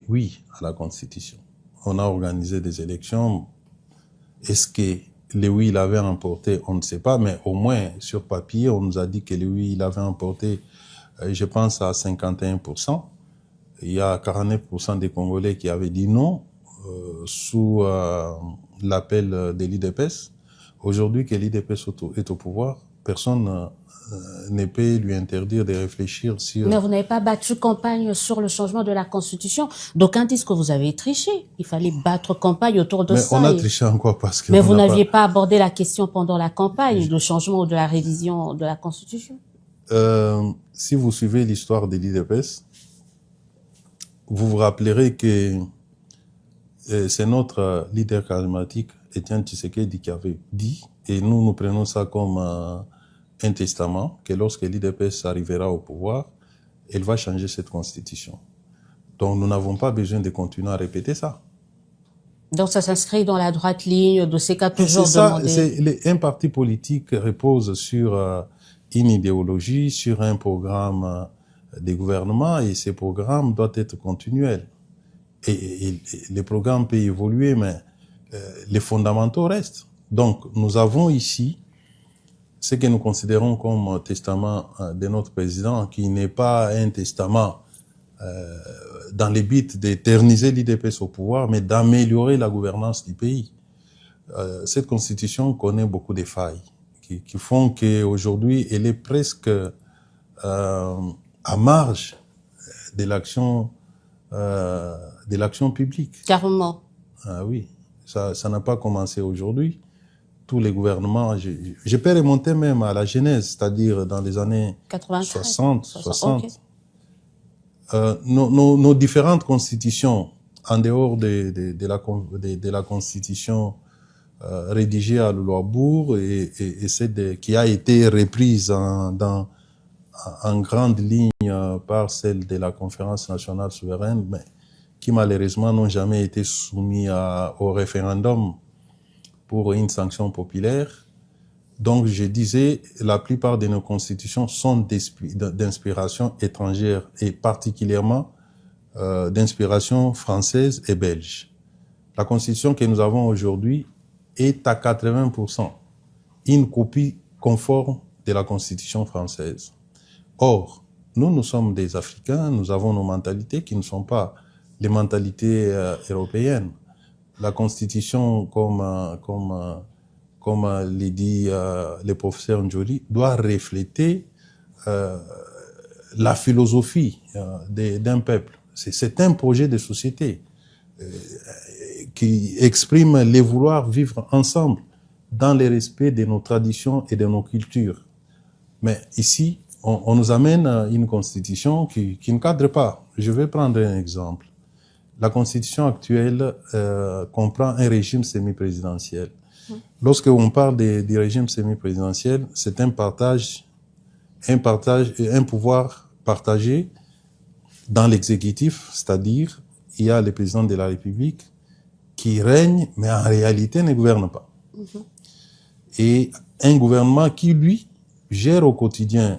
oui à la Constitution. On a organisé des élections. Est-ce que le oui l'avait emporté? On ne sait pas, mais au moins sur papier, on nous a dit que le oui l'avait emporté, je pense, à 51%. Il y a 49% des Congolais qui avaient dit non sous l'appel de l'IDPS. Aujourd'hui que l'IDPS est au pouvoir, personne ne peut lui interdire de réfléchir sur... Mais vous n'avez pas battu campagne sur le changement de la Constitution. D'aucuns disent que vous avez triché. Il fallait battre campagne autour de ça. Mais on a triché en quoi? Parce que mais vous n'aviez pas abordé la question pendant la campagne, le changement ou de la révision de la Constitution. Si vous suivez l'histoire de l'IDPS, vous vous rappellerez que c'est notre leader charismatique, Étienne Tshisekedi, qui avait dit, et nous prenons ça comme un testament, que lorsque l'IDPS arrivera au pouvoir, elle va changer cette constitution. Donc nous n'avons pas besoin de continuer à répéter ça. Donc ça s'inscrit dans la droite ligne de ces cas toujours demandés. Un parti politique repose sur une idéologie, sur un programme des gouvernements, et ces programmes doivent être continuels. Et les programmes peuvent évoluer, mais les fondamentaux restent. Donc nous avons ici ce que nous considérons comme testament de notre président, qui n'est pas un testament dans le but d'éterniser l'IDPS au pouvoir, mais d'améliorer la gouvernance du pays. Cette constitution connaît beaucoup de failles qui font qu'aujourd'hui, elle est presque à marge de l'action publique. Carrément. Ah oui, ça n'a pas commencé aujourd'hui. Tous les gouvernements, je peux remonter même à la genèse, c'est-à-dire dans les années 60. Okay. Nos différentes constitutions, en dehors de la constitution rédigée à Louisbourg et celle qui a été reprise en grande ligne par celle de la Conférence nationale souveraine, mais qui malheureusement n'ont jamais été soumis au référendum pour une sanction populaire. Donc je disais, la plupart de nos constitutions sont d'inspiration étrangère et particulièrement d'inspiration française et belge. La constitution que nous avons aujourd'hui est à 80% une copie conforme de la constitution française. Or, nous sommes des Africains, nous avons nos mentalités qui ne sont pas les mentalités européennes. La constitution, comme l'a dit le professeur Njoli, doit refléter la philosophie d'un peuple. C'est un projet de société qui exprime les vouloir vivre ensemble dans le respect de nos traditions et de nos cultures. Mais ici, on nous amène à une constitution qui ne cadre pas. Je vais prendre un exemple. La constitution actuelle comprend un régime semi-présidentiel. Lorsque on parle du régime semi-présidentiel, c'est un pouvoir partagé dans l'exécutif, c'est-à-dire il y a le président de la République qui règne, mais en réalité ne gouverne pas. Et un gouvernement qui, lui, gère au quotidien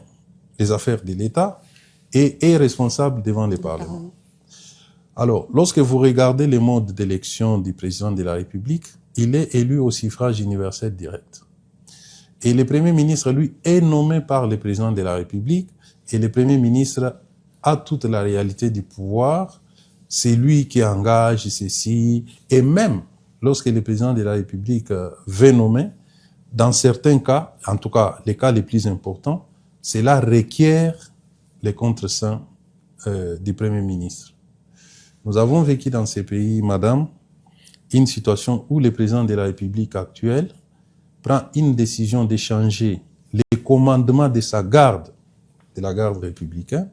les affaires de l'État et est responsable devant le Parlement. Alors, lorsque vous regardez le mode d'élection du président de la République, il est élu au suffrage universel direct. Et le Premier ministre, lui, est nommé par le président de la République, et le Premier ministre a toute la réalité du pouvoir. C'est lui qui engage ceci, et même lorsque le président de la République veut nommer, dans certains cas, en tout cas les cas les plus importants, cela requiert le contre-seing du Premier ministre. Nous avons vécu dans ces pays, madame, une situation où le président de la République actuelle prend une décision de changer les commandements de sa garde, de la garde républicaine.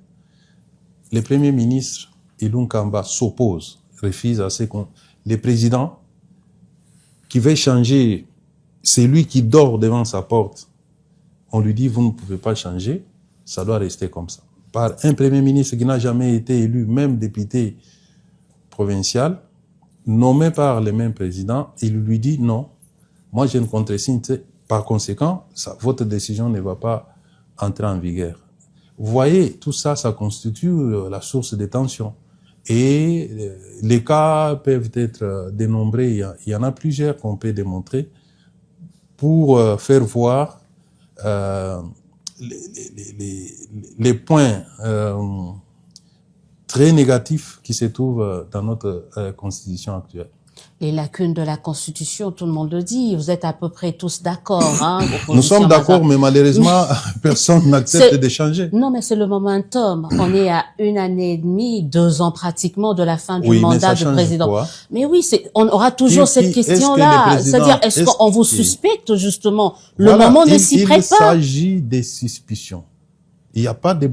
Le Premier ministre, Ilunga Kamba, s'oppose, refuse à ce qu'on... Le président qui veut changer, c'est lui qui dort devant sa porte. On lui dit, vous ne pouvez pas changer, ça doit rester comme ça. Par un Premier ministre qui n'a jamais été élu, même député provincial, nommé par le même président, il lui dit non, moi je ne contresigne, par conséquent, votre décision ne va pas entrer en vigueur. Vous voyez, tout ça, ça constitue la source de tension. Et les cas peuvent être dénombrés, il y en a plusieurs qu'on peut démontrer pour faire voir les points très négatifs qui se trouvent dans notre constitution actuelle. Les lacunes de la Constitution, tout le monde le dit. Vous êtes à peu près tous d'accord. Hein, nous sommes d'accord, mais malheureusement, personne n'accepte d'échanger. Non, mais c'est le momentum. On est à 1 année et demie, 2 ans pratiquement de la fin du mandat du président. Quoi? Mais oui, on aura toujours cette question-là. C'est-à-dire, est-ce qu'on vous suspecte justement? Le moment ne s'y prête pas. Il s'agit des suspicions. Il n'y a pas de